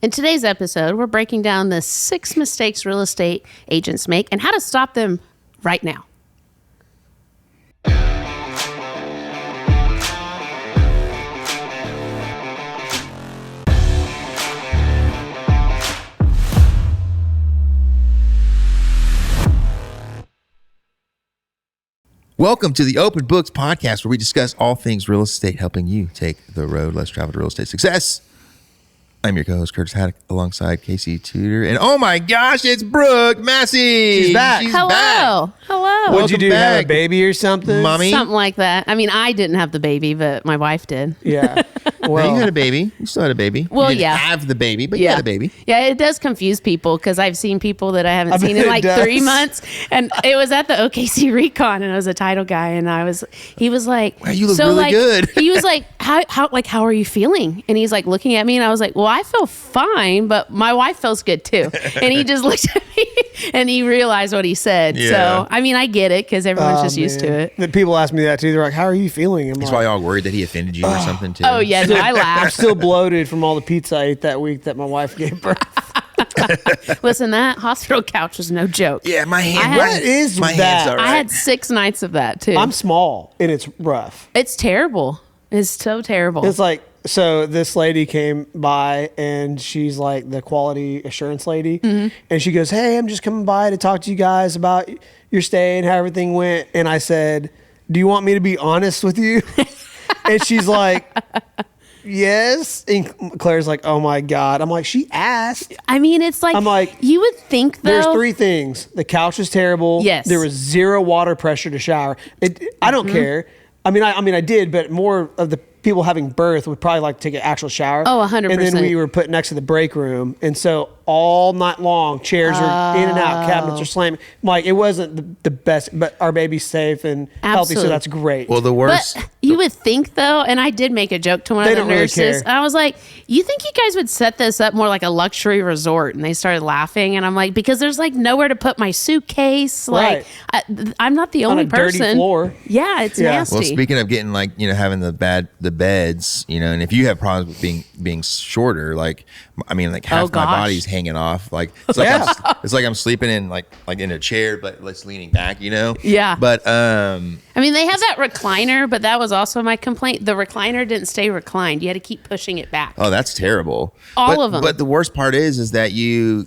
In today's episode, we're breaking down the 6 mistakes real estate agents make and how to stop them right now. Welcome to the Open Books Podcast, where we discuss all things real estate, helping you take the road less traveled to real estate success. I'm your co-host, Curtis Haddock, alongside Casey Tuter. And oh my gosh, it's Brooke Massey. She's back. Hello. Hello. What'd you do? Welcome Have back. a baby or something? Mommy? Something like that. I mean, I didn't have the baby, but my wife did. Yeah. Well, Well, you had a baby. You still had a baby. Well, you didn't yeah. have the baby, but you had a baby. Yeah, it does confuse people because I've seen people that I haven't seen bet in it like does. 3 months. And it was at the OKC Recon, and I was a title guy, and he was like, Wow, you look really good. He was like, how are you feeling? And he's like looking at me, and I was like, well, I feel fine, but my wife feels good too. And he just looked at me and he realized what he said. Yeah. So, I mean, I get it because everyone's just used to it. The people ask me that too. They're like, "How are you feeling?" I'm He's like, probably all worried that he offended you or something, too. Oh, yeah, no, I I'm laughed. still bloated from all the pizza I ate that week that my wife gave birth. Listen, that hospital couch was no joke. Yeah, my hand. What is my that? hand's all right. I had 6 nights of that too. I'm small and it's rough. It's terrible. It's so terrible. It's like, so this lady came by and she's like the quality assurance lady. Mm-hmm. And she goes, "Hey, I'm just coming by to talk to you guys about your stay and how everything went." And I said, "Do you want me to be honest with you?" And she's like, "Yes." And Claire's like, "Oh my God." I'm like, "She asked." I mean, it's like, I'm like, you would think though. There's 3 things. The couch was terrible. Yes. There was 0 water pressure to shower. I don't care. I mean, I did, but more of the people having birth would probably like to take an actual shower. Oh, 100%. And then we were put next to the break room. And so all night long, chairs are in and out, cabinets are slamming. Like, it wasn't the best, but our baby's safe and healthy, so Absolutely. that's great. Well, the worst. But you would think though, and I did make a joke to one They of the don't really nurses. care. And I was like, you think you guys would set this up more like a luxury resort? And they started laughing. And I'm like, because there's like nowhere to put my suitcase. Like, I'm not the only a dirty person. floor. Yeah, it's Yeah. nasty. Well, speaking of getting having the beds, and if you have problems with being shorter, like half my gosh. body's hanging off, like it's like it's like I'm sleeping in like in a chair, but it's leaning back, Yeah. But I mean, they have that recliner, but that was also my complaint. The recliner didn't stay reclined. You had to keep pushing it back. oh, that's terrible. All of 'em. But the worst part is that you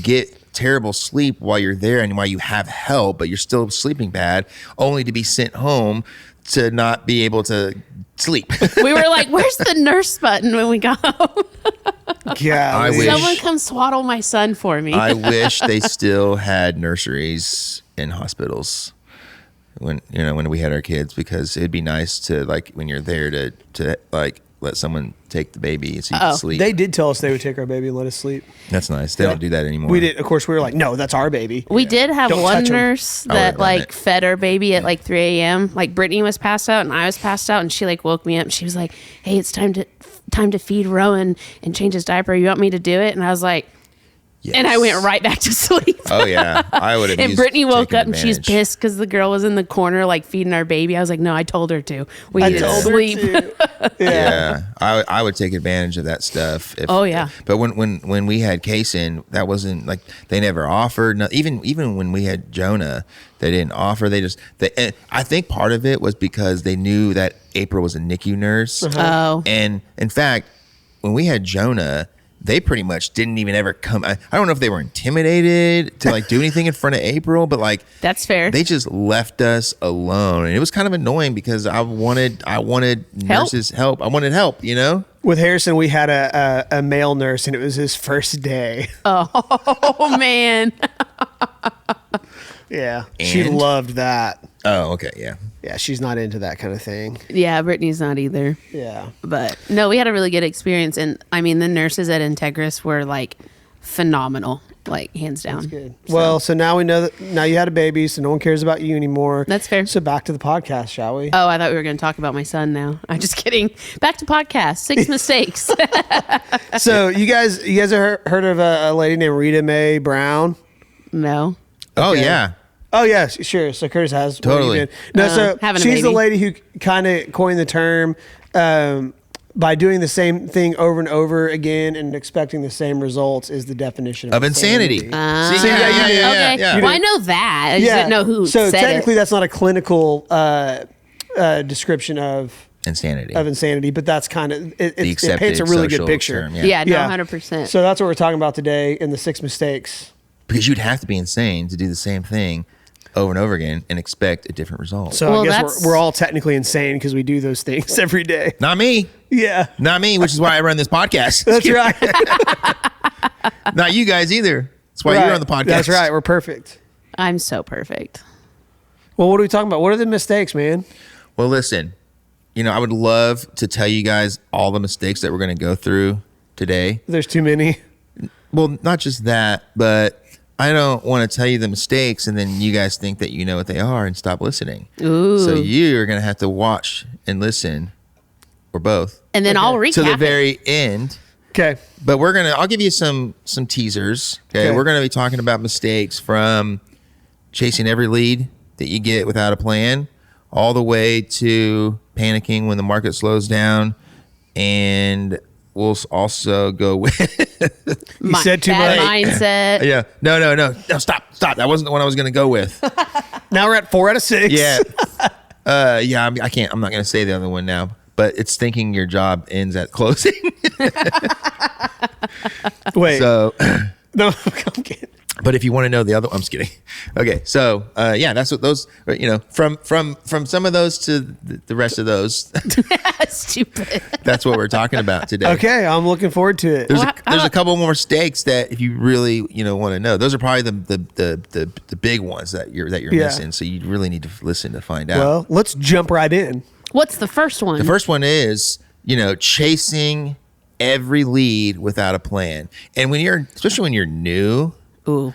get terrible sleep while you're there and while you have help, but you're still sleeping bad, only to be sent home to not be able to sleep. We were like, where's the nurse button when we got home? Yeah. I wish- Someone come swaddle my son for me. I wish they still had nurseries in hospitals when we had our kids, because it'd be nice to, like, when you're there to like let someone take the baby so you can sleep. They did tell us they would take our baby and let us sleep. That's nice. They don't do that anymore. We did. Of course, we were like, "No, that's our baby." We did have Don't one touch 'em. nurse I that would've done like it. fed our baby at like 3 a.m. Like Brittany was passed out and I was passed out, and she like woke me up. She was like, "Hey, it's time to feed Rowan and change his diaper. You want me to do it?" And I was like, Yes. and I went right back to sleep. Oh yeah, I would have. And Brittany woke up and she's pissed because the girl was in the corner like feeding our baby. I was like, "No, I told her to. We I need to told her sleep." to. Yeah, I would take advantage of that stuff. Oh, yeah. But when we had Kaysen, that wasn't like they never offered. Even when we had Jonah, they didn't offer. And I think part of it was because they knew that April was a NICU nurse. Oh. And in fact, when we had Jonah, they pretty much didn't even ever come. I don't know if they were intimidated to like do anything in front of April, but like That's fair. they just left us alone, and it was kind of annoying because I wanted nurses help. I wanted help, With Harrison, we had a male nurse, and it was his first day. Oh man. Yeah, she And? loved that. Oh, okay, yeah. Yeah, she's not into that kind of thing. Yeah, Brittany's not either. Yeah. But no, we had a really good experience. And I mean, the nurses at Integris were like phenomenal, like hands down. Good. Well, so now we know that now you had a baby, so no one cares about you anymore. That's fair. So back to the podcast, shall we? Oh, I thought we were going to talk about my son now. I'm just kidding. Back to podcast. 6 mistakes. So you guys have heard of a lady named Rita Mae Brown? No. Oh, Okay. yeah. Oh yes, sure. So Curtis has what Totally. you did. No, so having a she's the baby. lady who kind of coined the term by doing the same thing over and over again and expecting the same results is the definition of insanity. See, Okay. Well, I know that. I just didn't know who So said technically, it. that's not a clinical description of insanity. but that's kind of it paints accepted a really good social picture. term, Yeah, no, 100%. So that's what we're talking about today in the 6 mistakes. Because you'd have to be insane to do the same thing over and over again and expect a different result. So Well, I guess that's- we're all technically insane because we do those things every day. Not me. Yeah, Not me, which is why I run this podcast. that's right. Not you guys either. That's why Right. you're on the podcast. That's right. We're perfect. I'm so perfect. Well, what are we talking about? What are the mistakes, man? Well, listen, I would love to tell you guys all the mistakes that we're going to go through today. There's too many. Well, not just that, but I don't want to tell you the mistakes and then you guys think that you know what they are and stop listening. Ooh. So you're going to have to watch and listen, or both, And then I'll recap to the it. very end. Okay. But I'll give you some teasers. Okay. Okay. We're going to be talking about mistakes from chasing every lead that you get without a plan, all the way to panicking when the market slows down. And we'll also go with, You said too bad much. mindset. yeah, no, stop. That wasn't the one I was going to go with. Now we're at 4 out of 6. Yeah. I can't, I'm not going to say the other one now, but it's thinking your job ends at closing. Wait. So, No, I'm kidding. but if you want to know the other, I'm just kidding. Okay, so that's what those. From some of those to the rest of those, Stupid. that's what we're talking about today. Okay, I'm looking forward to it. There's a couple more mistakes that if you really want to know, those are probably the big ones that you're Yeah. missing. So you really need to listen to find out. Well, let's jump right in. What's the first one? The first one is, chasing every lead without a plan. And especially when you're new, Ooh.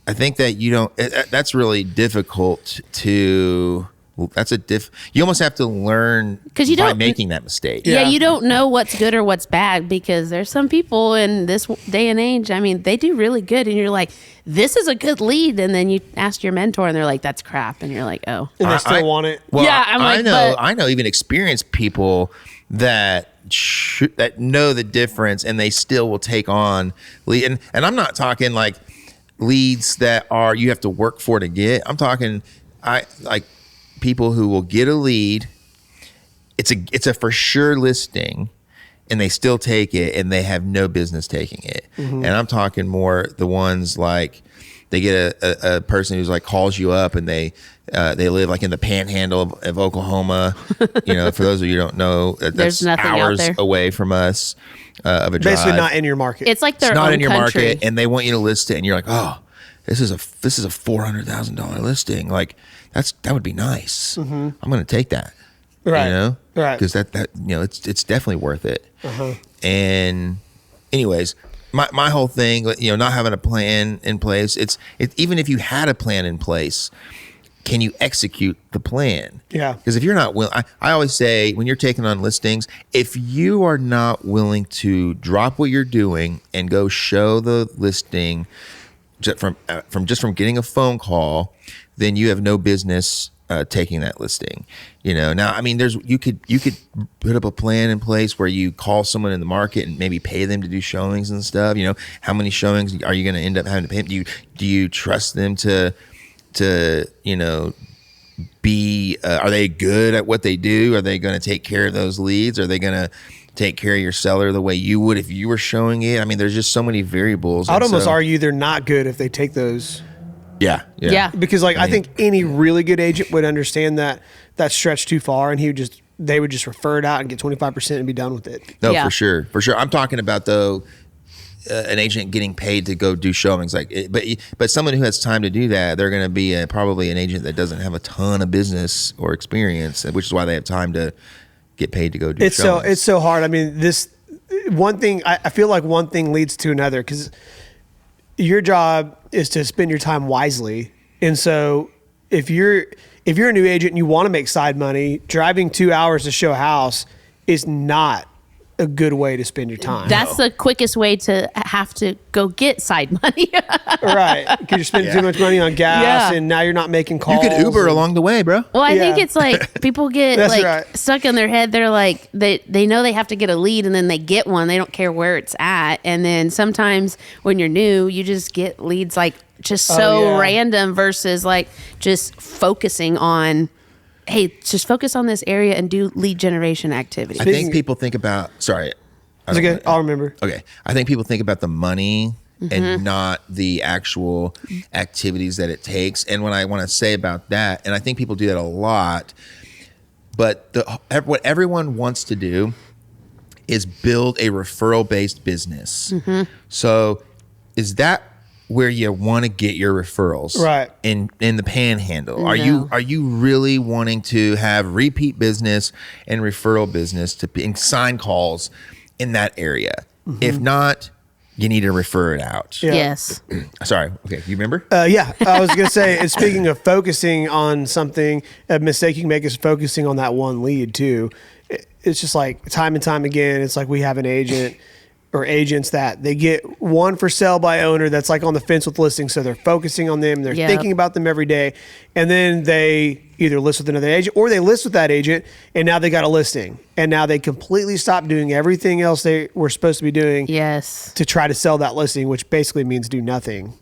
I think that that's really difficult to, you almost have to learn 'Cause you by don't- making that mistake. Yeah, Yeah. you don't know what's good or what's bad because there's some people in this day and age. I mean, they do really good, and you're like, "This is a good lead," and then you ask your mentor, and they're like, "That's crap," and you're like, "Oh." And they still want it. Well, Yeah, I'm like, but- I know even experienced people that that know the difference and they still will take on lead. And I'm not talking like leads that are you have to work for to get. I'm talking like people who will get a lead. It's a for sure listing, and they still take it, and they have no business taking it. Mm-hmm. And I'm talking more the ones like they get a person who's like calls you up, and they live like in the panhandle of Oklahoma. For those of you who don't know, There's that's nothing out hours there. away from us of a drive. Basically not in your market. It's like their It's not own in your country. market, and they want you to list it, and you're like, oh, this is a $400,000 listing. Like that would be nice. Mm-hmm. I'm going to take that. Right. Right. Because that it's definitely worth it. And anyways, my whole thing, not having a plan in place. It's even if you had a plan in place, can you execute the plan? Yeah. Because if you're not willing, I always say when you're taking on listings, if you are not willing to drop what you're doing and go show the listing from getting a phone call, then you have no business taking that listing. Now, I mean, you could put up a plan in place where you call someone in the market and maybe pay them to do showings and stuff. How many showings are you going to end up having to pay? Do you trust them to be are they good at what they do? Are they going to take care of those leads? Are they going to take care of your seller the way you would if you were showing it? I mean, there's just so many variables. I'd And almost so- argue they're not good if they take those. Yeah. Yeah. Because I think any really good agent would understand that that's stretched too far, and they would just refer it out and get 25% and be done with it. No, Yeah. for sure. I'm talking about though, an agent getting paid to go do showings, but someone who has time to do that, they're going to be probably an agent that doesn't have a ton of business or experience, which is why they have time to get paid to go do showings. It's so hard. I mean, this one thing I feel like one thing leads to another because your job is to spend your time wisely, and so if you're a new agent and you want to make side money, driving 2 hours to show a house is not a good way to spend your time. That's the quickest way to have to go get side money. Right. Because you're spending too much money on gas and now you're not making calls. You could Uber along the way, bro. Well, I think it's like people get stuck in their head. They're like, they know they have to get a lead and then they get one. They don't care where it's at. And then sometimes when you're new, you just get leads like just so random versus like just focusing on, hey, just focus on this area and do lead generation activity. I think people think about, sorry. It's okay. I'll remember. Okay. I think people think about the money and not the actual activities that it takes. And when I want to say about that, and I think people do that a lot, but what everyone wants to do is build a referral-based business. So is that where you want to get your referrals? Right. In the panhandle? No. Are you really wanting to have repeat business and referral business and sign calls in that area? If not, you need to refer it out. Yeah. Yes. Sorry. Okay. You remember? Yeah. I was going to say, and speaking of focusing on something, a mistake you can make is focusing on that one lead too. It's just like time and time again, it's like we have an agent or agents that they get one for sale by owner that's like on the fence with listings. So they're focusing on them. They're thinking about them every day. And then they either list with another agent or they list with that agent and now they got a listing. And now they completely stop doing everything else they were supposed to be doing to try to sell that listing, which basically means do nothing.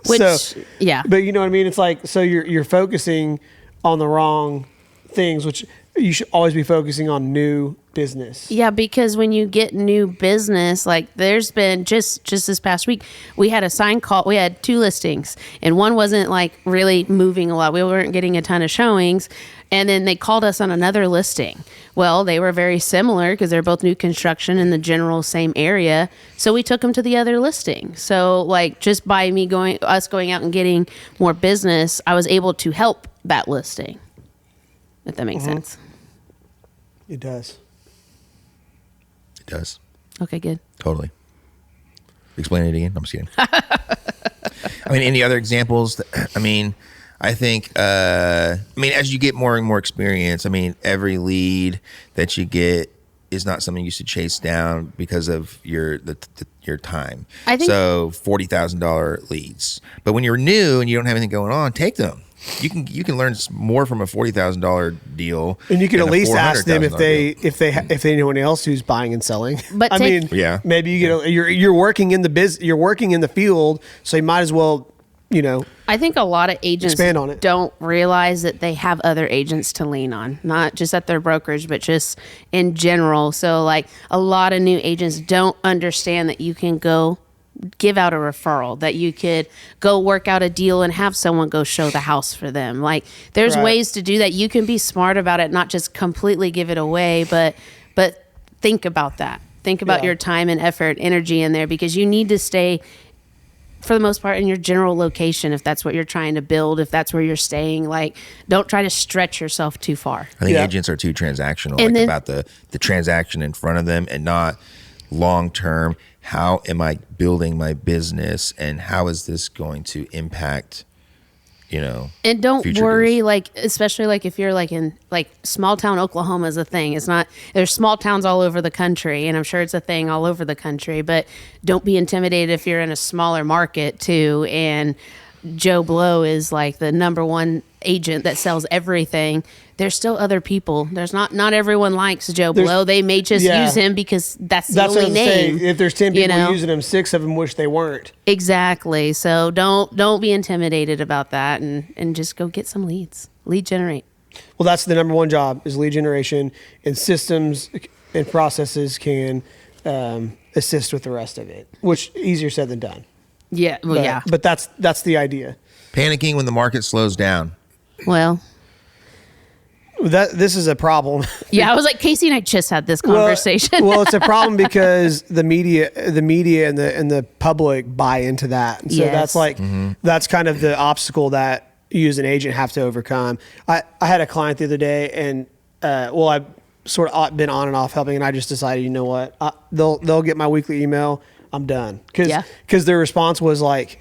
But you know what I mean? It's like, so you're focusing on the wrong things, which you should always be focusing on new business. Yeah, because when you get new business, like there's been just this past week, we had a sign call. We had 2 listings and one wasn't like really moving a lot. We weren't getting a ton of showings. And then they called us on another listing. Well, they were very similar because they're both new construction in the general same area. So we took them to the other listing. So like just by us going out and getting more business, I was able to help that listing. If that makes sense. It does. It does. Okay, good. Totally. Explain it again. I'm just kidding. I mean, any other examples? I think, as you get more and more experience, every lead that you get is not something you should chase down because of your time. I think so. $40,000 leads, but when you're new and you don't have anything going on, take them. You can learn more from a $40,000 deal, and you can at least ask them if they know anyone else who's buying and selling. But maybe you're working in the you're working in the field, so you might as well. I think a lot of agents don't realize that they have other agents to lean on, not just at their brokerage, but just in general. So like a lot of new agents don't understand that you can go give out a referral, that you could go work out a deal and have someone go show the house for them. Like there's ways to do that. You can be smart about it, not just completely give it away, but think about that. Think about your time and effort, energy in there, because you need to stay for the most part in your general location. If that's what you're trying to build, if that's where you're staying, like don't try to stretch yourself too far. I think agents are too transactional, about the transaction in front of them and not long-term. How am I building my business and how is this going to impact, and don't worry deals. Like, especially like if you're like in like small town Oklahoma is a thing. It's not, there's small towns all over the country and I'm sure it's a thing all over the country, but don't be intimidated if you're in a smaller market too. And Joe Blow is like the number one agent that sells everything. There's still other people. There's not everyone likes Joe Blow. They may just use him because that's the only name. If there's 10 people using him, 6 of them wish they weren't. Exactly. So don't be intimidated about that and just go get some leads. Lead generate. Well, that's the number one job is lead generation, and systems and processes can assist with the rest of it, which easier said than done. Yeah. Well, but that's the idea. Panicking when the market slows down. Well, this is a problem. Yeah, I was like, Casey and I just had this conversation. Well, it's a problem because the media and the public buy into that. And so that's like that's kind of the obstacle that you as an agent have to overcome. I had a client the other day, and I've sort of been on and off helping, and I just decided, you know what, they'll get my weekly email. I'm done because their response was like,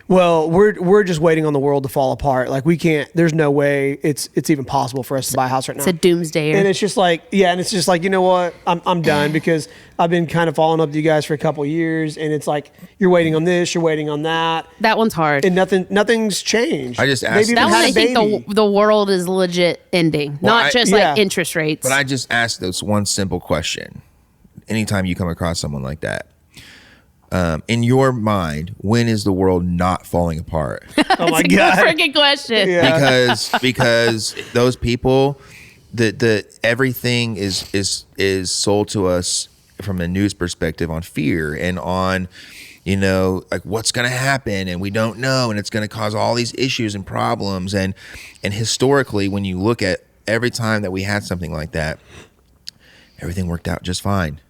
Well, we're just waiting on the world to fall apart. Like, we can't. There's no way it's even possible for us to buy a house right now. It's a doomsdayer. And it's just like, and it's just like, you know what? I'm done, because I've been kind of following up to you guys for a couple of years, and it's like, you're waiting on this, you're waiting on that. That one's hard. And nothing's changed. I just asked. That one, I think the world is legit ending, not just like interest rates. But I just asked this one simple question. Anytime you come across someone like that, in your mind, when is the world not falling apart? Oh my God! Freaking question. Yeah. Because those people, the everything is sold to us from a news perspective on fear and on, like what's going to happen, and we don't know, and it's going to cause all these issues and problems. And historically, when you look at every time that we had something like that, everything worked out just fine.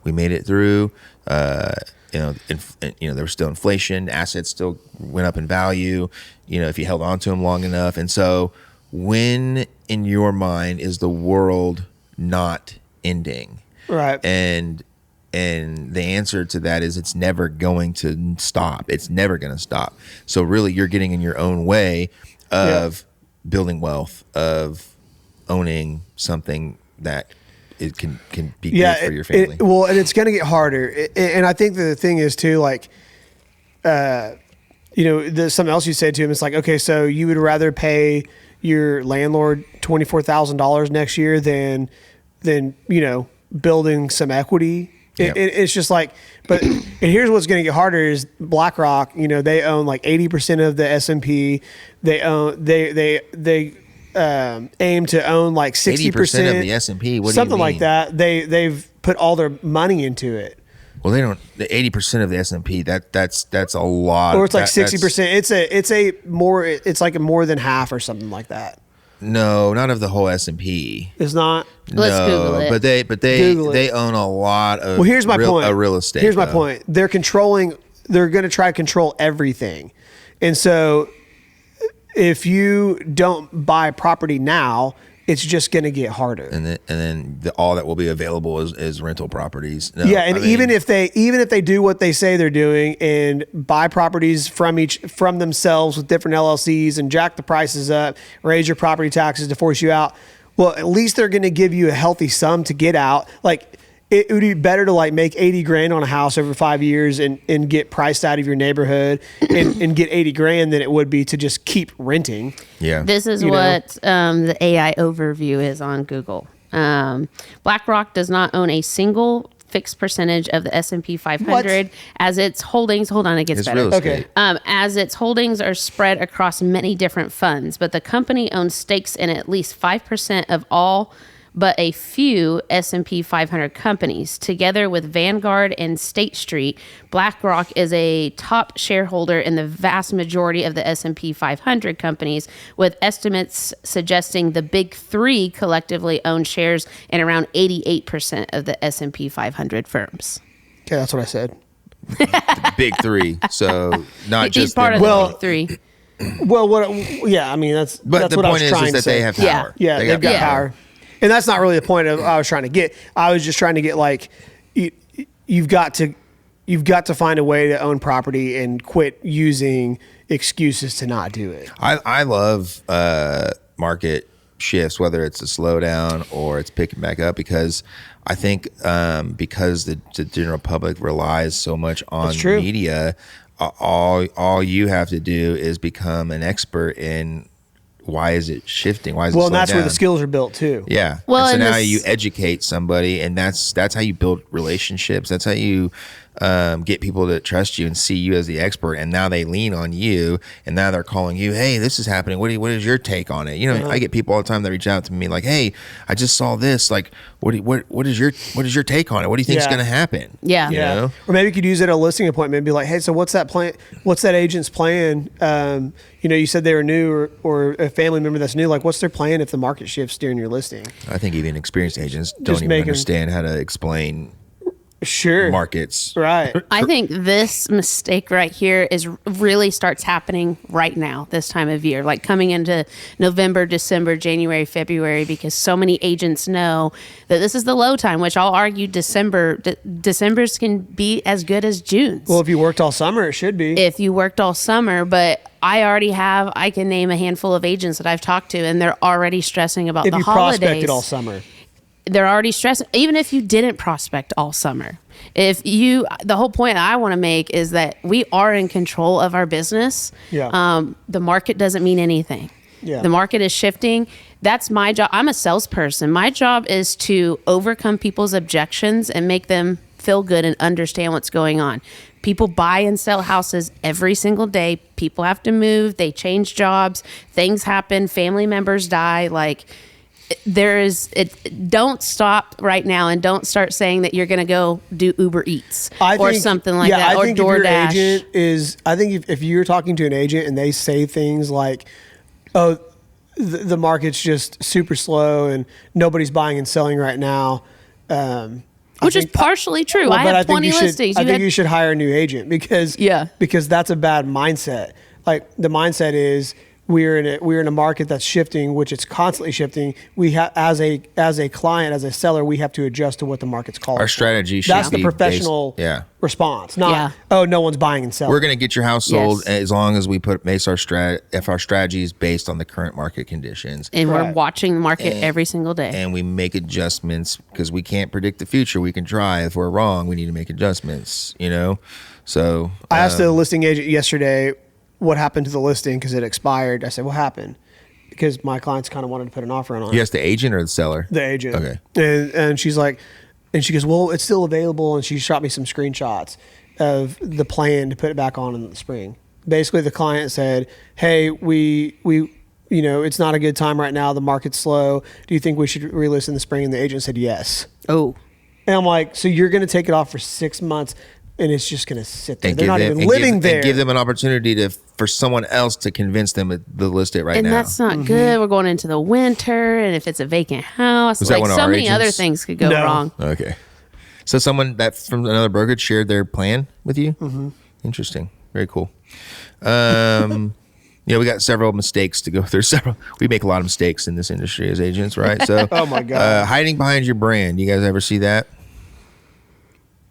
We made it through. There was still inflation. Assets still went up in value. If you held on to them long enough. And so, when in your mind is the world not ending? Right. And the answer to that is it's never going to stop. It's never going to stop. So really, you're getting in your own way of building wealth, of owning something that it can be good for your family. And it's going to get harder. And I think the thing is too, like, there's something else you said to him. It's like, okay, so you would rather pay your landlord $24,000 next year than building some equity. It's just like, and here's what's going to get harder is BlackRock. They own like 80% of the S&P. They aim to own like 60% of the S&P. What something do you mean? like that. They've put all their money into it. Well, they don't. The 80% of the S&P. That's a lot. Or it's like 60%. It's like more than half or something like that. No, not of the whole S&P. It's not. Let's Google it. But they own a lot of. Well, here's my point. Real estate. Here's my point. They're going to try to control everything, and so if you don't buy property now, it's just going to get harder. And then all that will be available is rental properties. No, even if they do what they say they're doing and buy properties from themselves with different LLCs and jack the prices up, raise your property taxes to force you out, well, at least they're going to give you a healthy sum to get out. Like, it would be better to like make 80 grand on a house over 5 years and get priced out of your neighborhood and get 80 grand than it would be to just keep renting. Yeah. This is what the AI overview is on Google. BlackRock does not own a single fixed percentage of the S&P 500 as its holdings. Hold on, it gets better. Okay. As its holdings are spread across many different funds, but the company owns stakes in at least 5% of all but a few S&P 500 companies. Together with Vanguard and State Street, BlackRock is a top shareholder in the vast majority of the S&P 500 companies, with estimates suggesting the big three collectively own shares in around 88% of the S&P 500 firms. Okay, that's what I said. The big three. So not He's just part of the big three. Well, I mean, that's the what point I was trying is to that say. they have power. Yeah, they've got power. And that's not really the point I was trying to get. I was just trying to get like, you've got to find a way to own property and quit using excuses to not do it. I love market shifts, whether it's a slowdown or it's picking back up, because I think because the general public relies so much on media, all you have to do is become an expert in why is it shifting? Why is it slowing and that's down? where the skills are built too. Yeah. Well, and so now you educate somebody, and that's how you build relationships. That's how you get people to trust you and see you as the expert. And now they lean on you, and now they're calling you, hey, this is happening. What is your take on it? I get people all the time that reach out to me like, hey, I just saw this. Like, what is your take on it? What do you think is going to happen? Yeah. You know? Or maybe you could use it at a listing appointment and be like, hey, so what's that plan? What's that agent's plan? You said they were new or a family member that's new. Like, what's their plan if the market shifts during your listing? I think even experienced agents don't even understand how to explain markets. Right. I think this mistake right here really starts happening right now, this time of year, like coming into November, December, January, February, because so many agents know that this is the low time, which I'll argue December's can be as good as June's. Well, if you worked all summer, it should be. If you worked all summer, but I can name a handful of agents that I've talked to, and they're already stressing about the holidays. If you prospected all summer. They're already stressing, even if you didn't prospect all summer. The whole point I want to make is that we are in control of our business. Yeah. The market doesn't mean anything. Yeah. The market is shifting. That's my job. I'm a salesperson. My job is to overcome people's objections and make them feel good and understand what's going on. People buy and sell houses every single day. People have to move. They change jobs. Things happen. Family members die. Don't stop right now and don't start saying that you're going to go do Uber Eats or something like that, or DoorDash. I think if you're talking to an agent and they say things like, oh, the market's just super slow and nobody's buying and selling right now. Which is partially true. I have 20 listings. I think you should hire a new agent because that's a bad mindset. Like the mindset is, we're in a market that's shifting, which it's constantly shifting. We have as a client, as a seller, we have to adjust to what the market's calling. Our strategy should be that's the professional response. Not no one's buying and selling. We're going to get your house sold as long as we base our strategy is based on the current market conditions. And we're watching the market every single day. And we make adjustments because we can't predict the future. We can try. If we're wrong, we need to make adjustments. So I asked the listing agent yesterday what happened to the listing because it expired. I said, what happened? Because my clients kind of wanted to put an offer on it. You asked the agent or the seller? The agent. Okay. And she's like, and she goes, well, it's still available. And she shot me some screenshots of the plan to put it back on in the spring. Basically, the client said, hey, we it's not a good time right now. The market's slow. Do you think we should relist in the spring? And the agent said yes. Oh. And I'm like, so you're going to take it off for 6 months and it's just going to sit there. They're not even living there. And give them an opportunity for someone else to convince them to list it right now. And that's not good. We're going into the winter, and if it's a vacant house, Was that one of so our many agents? other things could go wrong. Okay. So someone that from another brokerage shared their plan with you? Mm-hmm. Interesting. Very cool. We got several mistakes to go through. We make a lot of mistakes in this industry as agents, right? So, oh my God. Hiding behind your brand. You guys ever see that?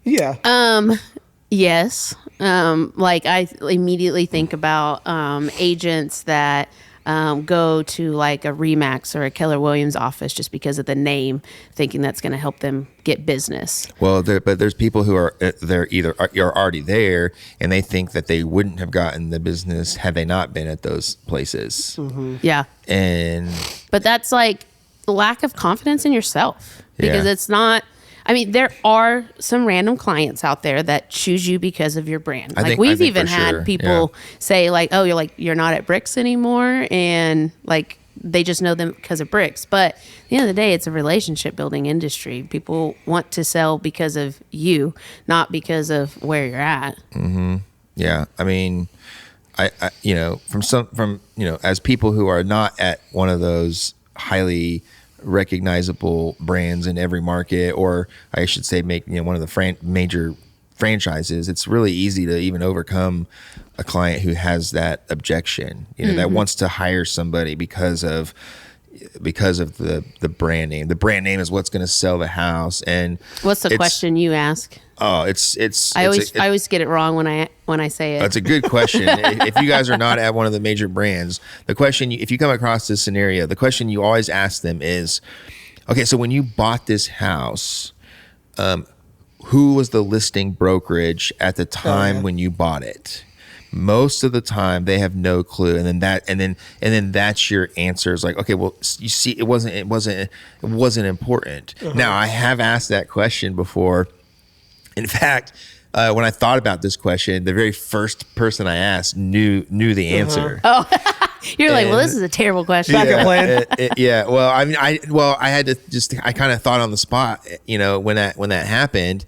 Yeah. Yes. I immediately think about agents that go to like a Remax or a Keller Williams office just because of the name, thinking that's going to help them get business. Well, but there's people who are you're already there, and they think that they wouldn't have gotten the business had they not been at those places. Mm-hmm. Yeah. But that's like lack of confidence in yourself because it's not. I mean, there are some random clients out there that choose you because of your brand. We've even had people say like, oh, you're not at Bricks anymore. And like, they just know them because of Bricks. But at the end of the day, it's a relationship building industry. People want to sell because of you, not because of where you're at. Mm-hmm. Yeah. I mean, I as people who are not at one of those highly recognizable brands in every market, or I should say make one of the major franchises, it's really easy to even overcome a client who has that objection, that wants to hire somebody because of the brand name. The brand name is what's going to sell the house. And what's the question you ask? Oh, I always get it wrong when I say it. That's a good question. If you guys are not at one of the major brands, the question, if you come across this scenario, the question you always ask them is, okay, so when you bought this house, who was the listing brokerage at the time when you bought it? Most of the time they have no clue, and then that's your answer. Is like, okay, well, you see, it wasn't important. Now, I have asked that question before. In fact, when I thought about this question, the very first person I asked knew the answer. Oh, you're like, well, this is a terrible question. Backup plan. Well, I mean, I had to I kind of thought on the spot, when that happened,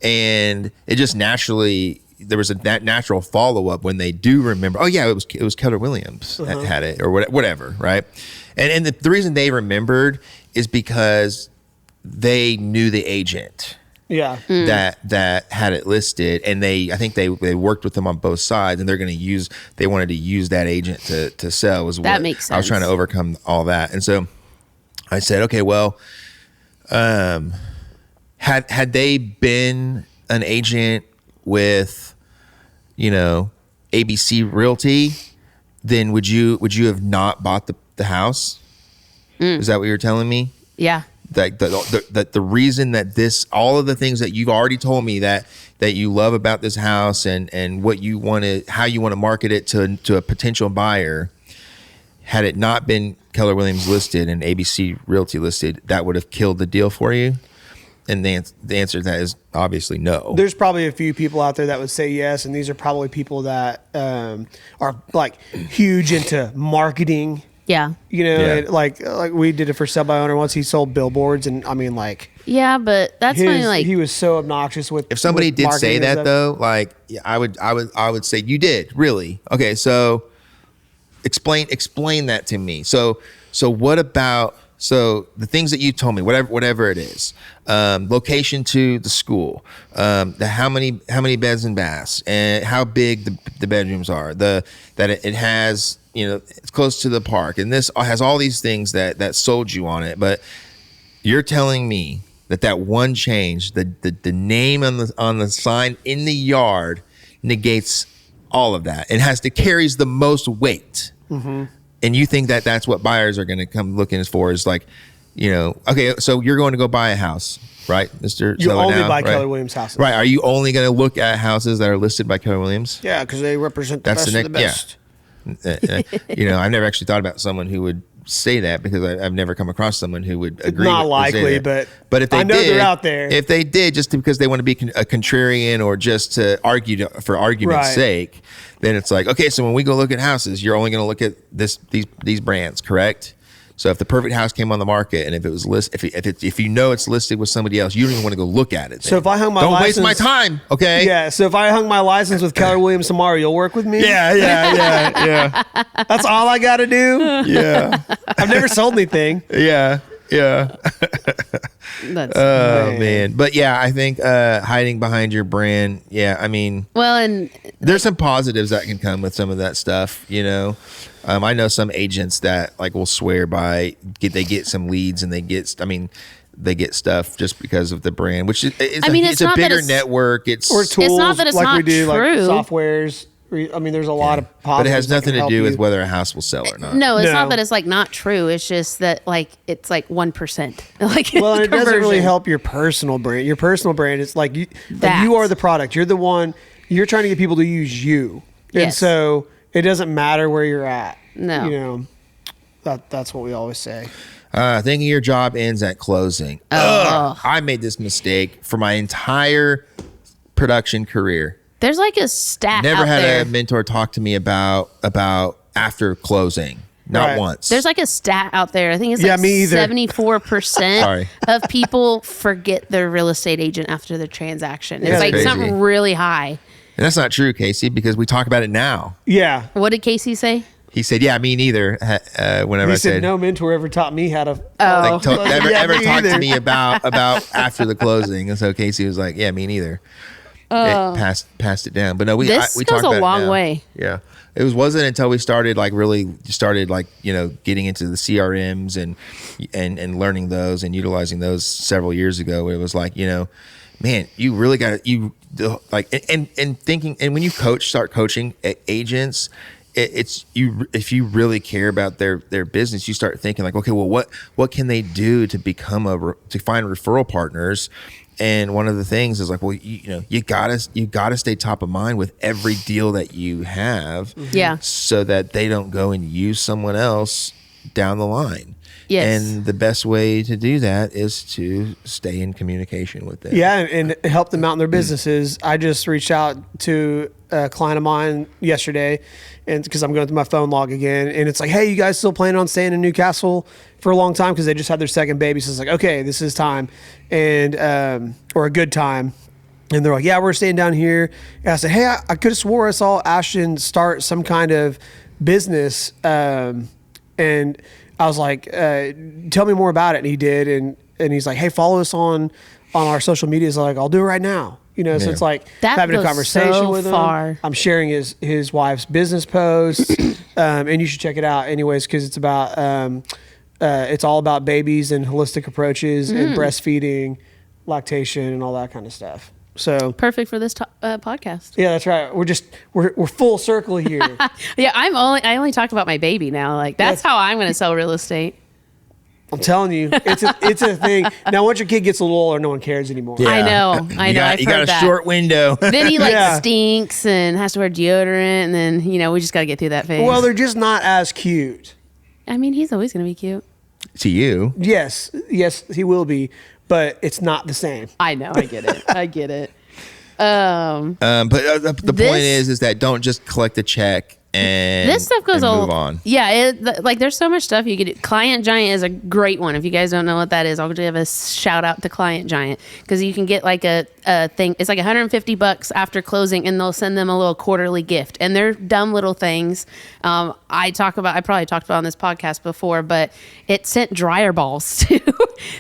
and it just naturally. There was that natural follow up when they do remember. Oh yeah, it was Keller Williams that had it, or whatever, right? And the reason they remembered is because they knew the agent. that had it listed, and I think they worked with them on both sides, and they wanted to use that agent to sell. That makes sense. I was trying to overcome all that, and so I said, okay, well, had they been an agent with, ABC Realty, then would you have not bought the house? Is that what you're telling me? Yeah. Like the reason that all of the things that you've already told me that you love about this house and what you want to, how you want to market it to a potential buyer, had it not been Keller Williams listed and ABC Realty listed, that would have killed the deal for you? And the answer to that is obviously no. There's probably a few people out there that would say yes, and these are probably people that are like huge into marketing. Yeah. Like we did it for Sell by Owner once. He sold billboards, and I mean, like. Yeah, but that's funny. He was so obnoxious with. If somebody did say that though, like, I would say you did really. Okay, so explain that to me. So what about? So the things that you told me, whatever it is, location to the school, how many beds and baths, and how big the bedrooms are, that it has, it's close to the park, and this has all these things that sold you on it. But you're telling me that one change, the name on the sign in the yard, negates all of that. It carries the most weight. Mm-hmm. And you think that that's what buyers are going to come looking for, is like, okay, so you're going to go buy a house, right, Mr. You only buy right? Keller Williams houses. Right. Are you only going to look at houses that are listed by Keller Williams? Yeah, because they represent the best of the best. Yeah. I've never actually thought about someone who would say that, because I've never come across someone who would agree. Not likely, but if they I know did, they're out there. If they did, just because they want to be a contrarian or just to argue for argument's sake, then it's like, okay, so when we go look at houses, you're only going to look at these brands, correct? So if the perfect house came on the market, and if it was if you know it's listed with somebody else, you don't even want to go look at it. Then. So if I hung my don't license, waste my time, okay? Yeah. So if I hung my license with Keller Williams tomorrow, you'll work with me. Yeah. That's all I got to do. Yeah. I've never sold anything. Yeah. That's man. But yeah, I think hiding behind your brand. Yeah, I mean, and there's some positives that can come with some of that stuff. I know some agents that like will swear by they get some leads, and they get stuff just because of the brand, which it's a bigger network. It's or tools, it's not that it's like not we do, true. like softwares. I mean, there's a lot of positives, but it has nothing to do with you. whether a house will sell or not. No, it's not that it's like not true. It's just that like it's like 1%. Like well, and it doesn't really help your personal brand. Your personal brand is like you are the product. You're the one. You're trying to get people to use you, and so it doesn't matter where you're at. No, that's what we always say. Thinking your job ends at closing. I made this mistake for my entire production career. There's like a stat. Never out had there. a mentor talk to me about after closing. Not once. There's like a stat out there. I think it's like me either. 74% of people forget their real estate agent after the transaction. It's like crazy. something really high. And that's not true, Casey, because we talk about it now. Yeah. What did Casey say? He said, "Yeah, me neither." Whenever I said, "No mentor ever taught me how to." Ever talked to me about after the closing, and so Casey was like, "Yeah, me neither." It passed it down, but no, we goes talked about a long it now. way. Yeah, wasn't until we started getting into the CRMs and learning those and utilizing those several years ago. It was like, man, you really got and thinking, and when you start coaching agents. It's you if you really care about their business, you start thinking like, okay, well, what can they do to become to find referral partners? And one of the things is like, well, you gotta stay top of mind with every deal that you have, so that they don't go and use someone else down the line. Yes. And the best way to do that is to stay in communication with them. Yeah, and help them out in their businesses. I just reached out to a client of mine yesterday, and because I'm going through my phone log again, and it's like, hey, you guys still planning on staying in Newcastle for a long time? Because they just had their second baby. So it's like, okay, this is time, and or a good time. And they're like, yeah, we're staying down here. And I said, hey, I could have swore I saw Ashton start some kind of business, and I was like, tell me more about it. And he did. And he's like, hey, follow us on our social media is like, I'll do it right now. You know, so it's like that having a conversation so with him. I'm sharing his wife's business posts, and you should check it out anyways, because it's about it's all about babies and holistic approaches and breastfeeding, lactation, and all that kind of stuff. So perfect for this podcast. Yeah, that's right. We're full circle here. Yeah, I only talk about my baby now. Like that's how I'm going to sell real estate. I'm telling you, it's a thing. Now, once your kid gets a little older, no one cares anymore. Yeah. I know. You got a short window. Then he stinks and has to wear deodorant, and then we just got to get through that phase. Well, they're just not as cute. I mean, he's always going to be cute. To you? Yes, he will be, but it's not the same. I know. I get it. But the point is that don't just collect a check and this stuff goes move on. Yeah, there's so much stuff you could do. Client Giant is a great one. If you guys don't know what that is, I'll give a shout out to Client Giant, because you can get like a thing. It's like $150 after closing, and they'll send them a little quarterly gift, and they're dumb little things. I probably talked about on this podcast before, but it sent dryer balls to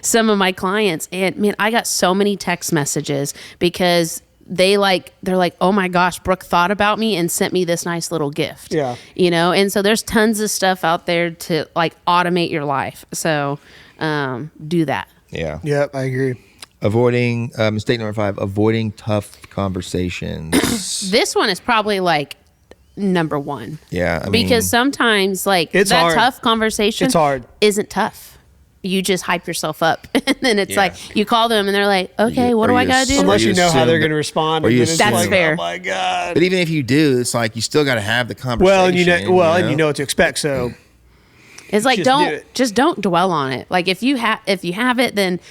some of my clients, and man, I got so many text messages because they're like, oh my gosh, Brooke thought about me and sent me this nice little gift. Yeah. And so there's tons of stuff out there to like automate your life. So do that. Yeah. Yep, I agree. Avoiding, mistake number 5, avoiding tough conversations. This one is probably like number 1. Yeah. I mean, because sometimes like it's that hard. tough conversation isn't tough. You just hype yourself up, and then it's like you call them and they're like, okay, what do I got to do? Unless you know how they're going to respond. That's like, fair. Oh my God. But even if you do, it's like you still got to have the conversation. And you know what to expect. So it's like, don't dwell on it. Like if you have it, then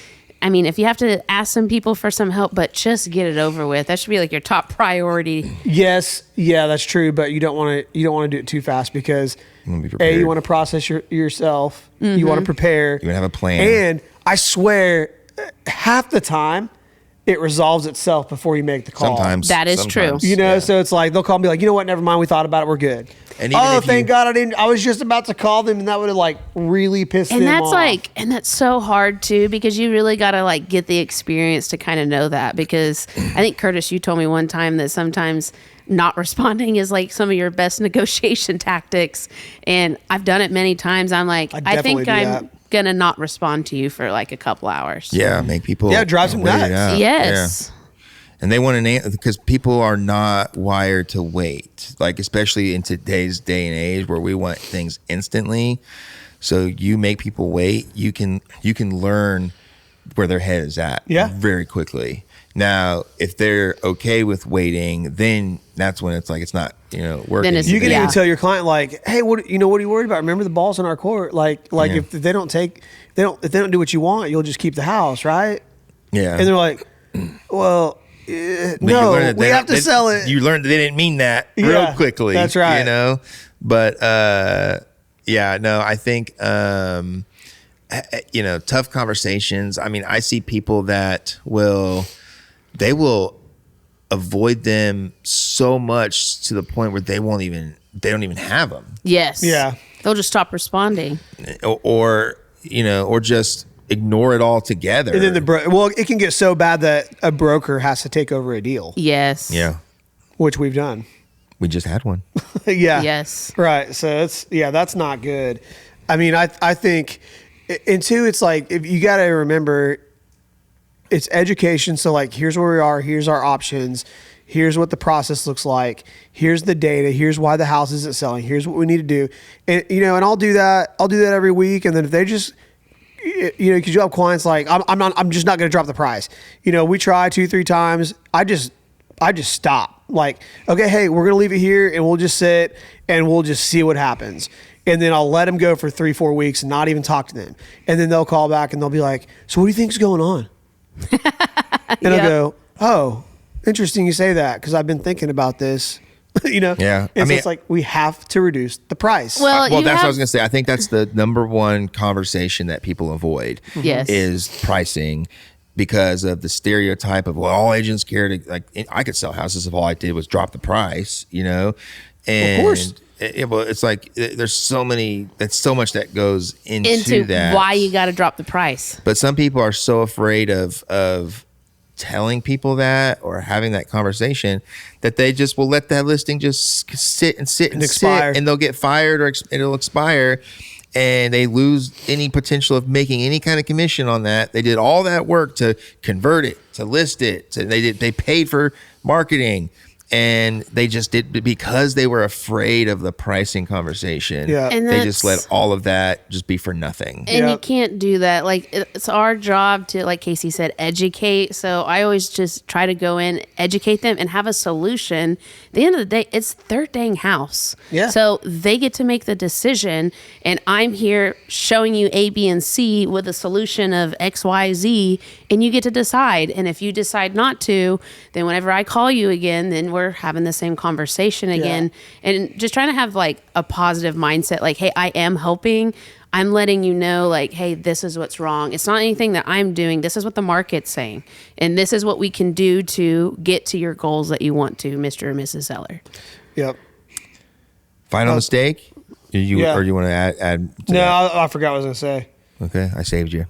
I mean, if you have to ask some people for some help, but just get it over with. That should be like your top priority. Yes. Yeah, that's true. But you don't want to do it too fast, because you want to process yourself. Mm-hmm. You want to prepare. You want to have a plan. And I swear, half the time it resolves itself before you make the call. That is true. So it's like they'll call and be like, you know what? Never mind. We thought about it. We're good. And thank God I didn't. I was just about to call them, and that would have like really pissed them off. And that's so hard too, because you really got to like get the experience to kind of know that. Because I think Curtis, you told me one time that sometimes not responding is like some of your best negotiation tactics, and I've done it many times. I'm like, I think I'm gonna not respond to you for like a couple hours. Yeah, make people drive them nuts. Yes. Yeah. And they want to, because people are not wired to wait, like especially in today's day and age where we want things instantly. So you make people wait. You can learn where their head is at very quickly. Now, if they're okay with waiting, then that's when it's like it's not working. Then you can even tell your client like, hey, what are you worried about? Remember the ball's in our court. If they don't do what you want, you'll just keep the house, right? Yeah. And they're like, well. No, we have to sell it. You learned that they didn't mean that real quickly. That's right. But I think tough conversations. I mean, I see people that will avoid them so much to the point where they don't even have them. Yes. Yeah. They'll just stop responding. Or just ignore it altogether. And then it can get so bad that a broker has to take over a deal. Yes. Yeah. Which we've done. We just had one. Yeah. Yes. Right. So that's not good. I mean, I think, and two, it's like, if you got to remember, it's education. So like, here's where we are. Here's our options. Here's what the process looks like. Here's the data. Here's why the house isn't selling. Here's what we need to do. And, and I'll do that. I'll do that every week. And then if they just, because you have clients like, I'm just not going to drop the price. We try 2-3 times. I just stop. Like, okay, hey, we're going to leave it here and we'll just sit and we'll just see what happens. And then I'll let them go for 3-4 weeks and not even talk to them. And then they'll call back and they'll be like, so what do you think's going on? And I'll go, oh, interesting you say that, because I've been thinking about this. Yeah. And it's like, we have to reduce the price. Well, that's what I was going to say. I think that's the number one conversation that people avoid. Yes. Is pricing, because of the stereotype of, well, all agents care to, like, I could sell houses if all I did was drop the price, And of course. It's like there's so much that goes into that. Why you got to drop the price. But some people are so afraid of telling people that or having that conversation, that they just will let that listing just sit and expire. sit, and they'll get fired or it'll expire, and they lose any potential of making any kind of commission on that. They did all that work to convert it, to list it, they paid for marketing. And they just did, because they were afraid of the pricing conversation. Yeah. And they just let all of that just be for nothing. And you can't do that. Like, it's our job to, like Casey said, educate. So I always just try to go in, educate them, and have a solution. At the end of the day, it's their dang house. Yeah. So they get to make the decision. And I'm here showing you A, B, and C with a solution of X, Y, Z. And you get to decide. And if you decide not to, then whenever I call you again, then we're having the same conversation again. And just trying to have like a positive mindset, like, hey, I am helping. I'm letting you know, like, hey, this is what's wrong. It's not anything that I'm doing. This is what the market's saying. And this is what we can do to get to your goals that you want to, Mr. or Mrs. Seller. Yep. Final mistake? Or you want to add to that? I forgot what I was going to say. Okay, I saved you.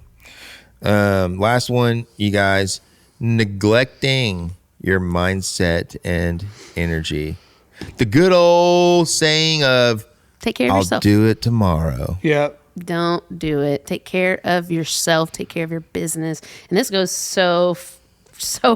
Last one, you guys. Neglecting your mindset and energy. The good old saying of, take care of yourself. I'll do it tomorrow. Yep. Don't do it. Take care of yourself. Take care of your business. And this goes so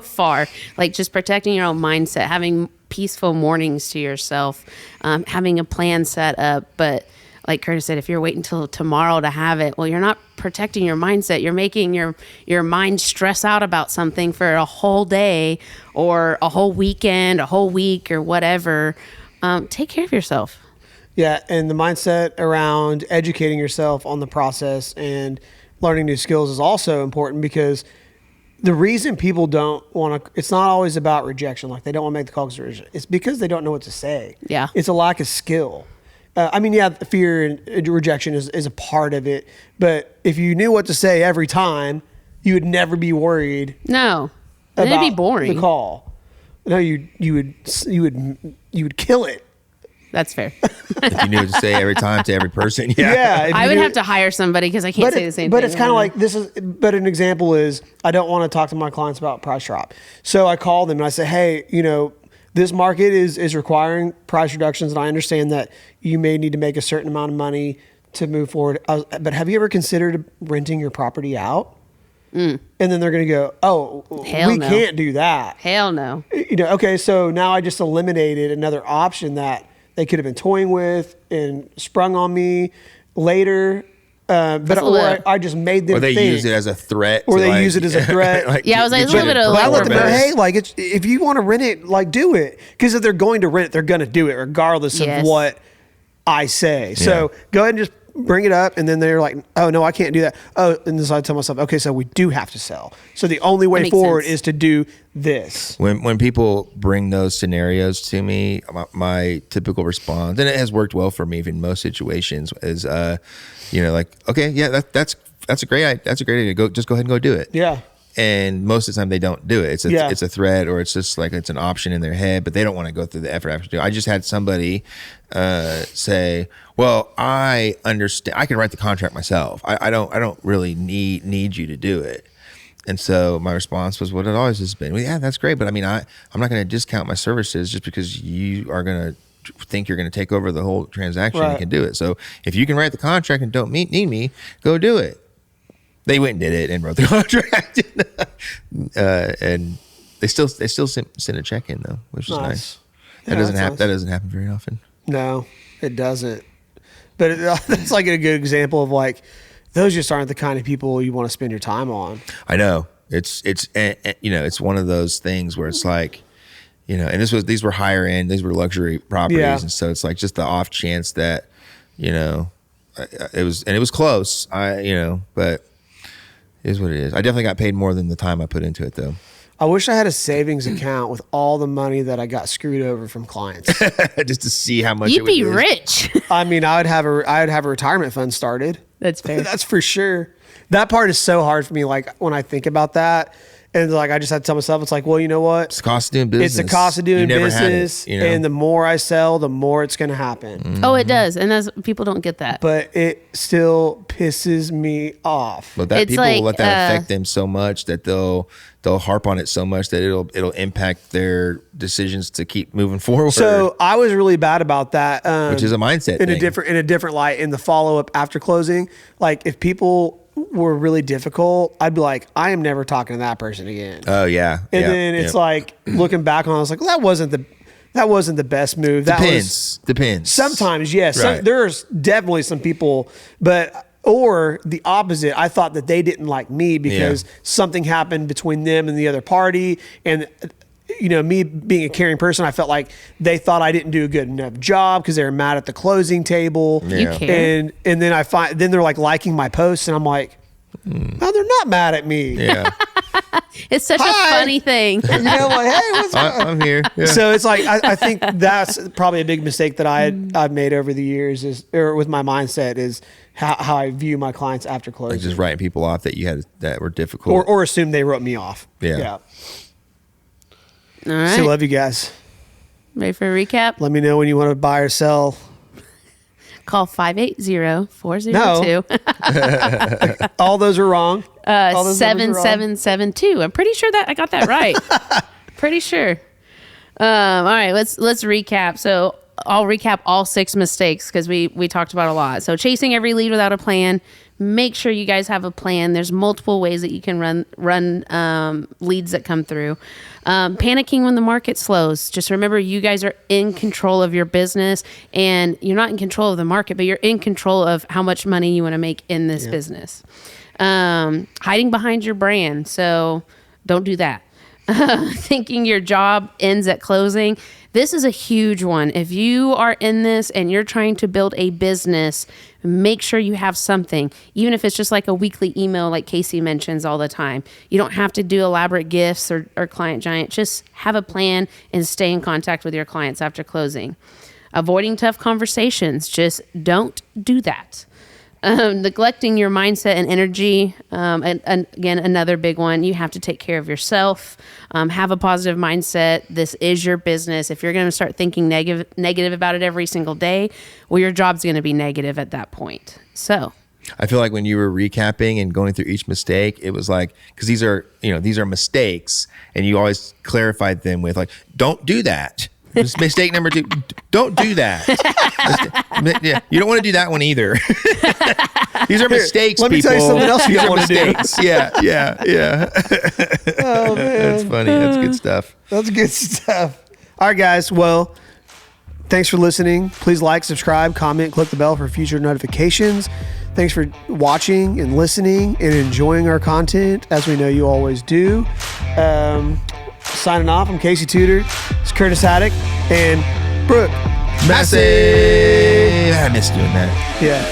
far. Like, just protecting your own mindset, having peaceful mornings to yourself, having a plan set up. But like Curtis said, if you're waiting until tomorrow to have it, well, you're not protecting your mindset. You're making your mind stress out about something for a whole day or a whole weekend, a whole week, or whatever. Take care of yourself. Yeah, and the mindset around educating yourself on the process and learning new skills is also important, because the reason people don't want to, it's not always about rejection. Like, they don't want to make the call. It's because they don't know what to say. Yeah. It's a lack of skill. Fear and rejection is a part of it. But if you knew what to say every time, you would never be worried. No, it'd be boring. The call. No, you would kill it. That's fair. If you knew what to say every time to every person. Yeah. I would have to hire somebody, because I can't say the same thing. But it's kind of like this is. But an example is, I don't want to talk to my clients about price drop. So I call them and I say, hey, this market is requiring price reductions, and I understand that you may need to make a certain amount of money to move forward. But have you ever considered renting your property out? And then they're going to go, oh, we can't do that. Hell no. Okay, so now I just eliminated another option that they could have been toying with and sprung on me later. I just made them think. Or they use it as a threat. Or they use it as a threat. I was like, a little bit of I let them know, hey, like, if you want to rent it, like, do it. Because if they're going to rent it, they're going to do it regardless of what I say. So go ahead and just bring it up. And then they're like, oh, no, I can't do that. Oh, and then so I tell myself, okay, so we do have to sell. So the only way forward is to do this. When people bring those scenarios to me, my typical response, and it has worked well for me in most situations, is like, okay, yeah, that's a great idea. Go ahead and go do it. Yeah. And most of the time they don't do it. It's a threat, or it's just like it's an option in their head, but they don't want to go through the effort after do. I just had somebody say, well, I understand, I can write the contract myself. I don't really need you to do it. And so my response was what it always has been. Well, yeah, that's great, but I mean, I'm not going to discount my services just because you are going to think you're going to take over the whole transaction and can do it. So if you can write the contract and don't need me, go do it. They went and did it and wrote the contract, and they still send a check in though, which is nice. That doesn't happen. That doesn't happen very often. No, it doesn't. But it's like a good example of like, those just aren't the kind of people you want to spend your time on. I know it's one of those things where it's like, and these were higher end, these were luxury properties, and so it's like just the off chance that, it was close. But. It is what it is. I definitely got paid more than the time I put into it, though. I wish I had a savings account with all the money that I got screwed over from clients, just to see how much you'd be rich. I mean, I would have a retirement fund started. That's fair. That's for sure. That part is so hard for me. Like, when I think about that, And like, I just had to tell myself, it's like, well, you know what? It's the cost of doing business. It's the cost of doing business. You know? And the more I sell, the more it's going to happen. Mm-hmm. Oh, it does. And people don't get that. But it still pisses me off. But that people will let that affect them so much that they'll harp on it so much that it'll impact their decisions to keep moving forward. So I was really bad about that. Which is a mindset in thing. a different light in the follow-up after closing. Like if people were really difficult, I'd be like, I am never talking to that person again. Oh yeah. And then it's like looking back on it, I was like, well, that wasn't the best move. Depends. Sometimes, yes. Right. There's definitely some people, or the opposite. I thought that they didn't like me because something happened between them and the other party. And, you know, me being a caring person, I felt like they thought I didn't do a good enough job because they were mad at the closing table. Yeah. You care. And then they're like liking my posts, and I'm like, no, they're not mad at me. Yeah. It's such a funny thing. You know, like, hey, what's up? I'm here. Yeah. So it's like, I think that's probably a big mistake that I've made over the years or with my mindset is how I view my clients after closing. Like just writing people off that were difficult. Or assume they wrote me off. Yeah. All right. So love you guys. Ready for a recap? Let me know when you want to buy or sell. Call 580-402. All those are wrong. 7772. I'm pretty sure that I got that right. Pretty sure. All right, let's recap. So I'll recap all 6 mistakes because we talked about a lot. So chasing every lead without a plan. Make sure you guys have a plan. There's multiple ways that you can run leads that come through. Panicking when the market slows. Just remember, you guys are in control of your business, and you're not in control of the market, but you're in control of how much money you want to make in this business. Hiding behind your brand. So don't do that. Thinking your job ends at closing. This is a huge one. If you are in this and you're trying to build a business, make sure you have something, even if it's just like a weekly email like Casey mentions all the time. You don't have to do elaborate gifts or Client Giant. Just have a plan and stay in contact with your clients after closing. Avoiding tough conversations. Just don't do that. Neglecting your mindset and energy. And again, another big one. You have to take care of yourself. Have a positive mindset. This is your business. If you're going to start thinking negative about it every single day, well, your job's going to be negative at that point. So I feel like when you were recapping and going through each mistake, it was like, because these are mistakes, and you always clarified them with like, don't do that. Mistake number 2, don't do that. Yeah, you don't want to do that one either. These are mistakes, Let me people. tell you something else you don't want to do. Yeah. Oh, man. That's funny. That's good stuff. That's good stuff. All right, guys. Well, thanks for listening. Please like, subscribe, comment, click the bell for future notifications. Thanks for watching and listening and enjoying our content, as we know you always do. Signing off, I'm Casey Tuter. It's Curtis Haddock and Brooke Massey. I miss doing that. Yeah.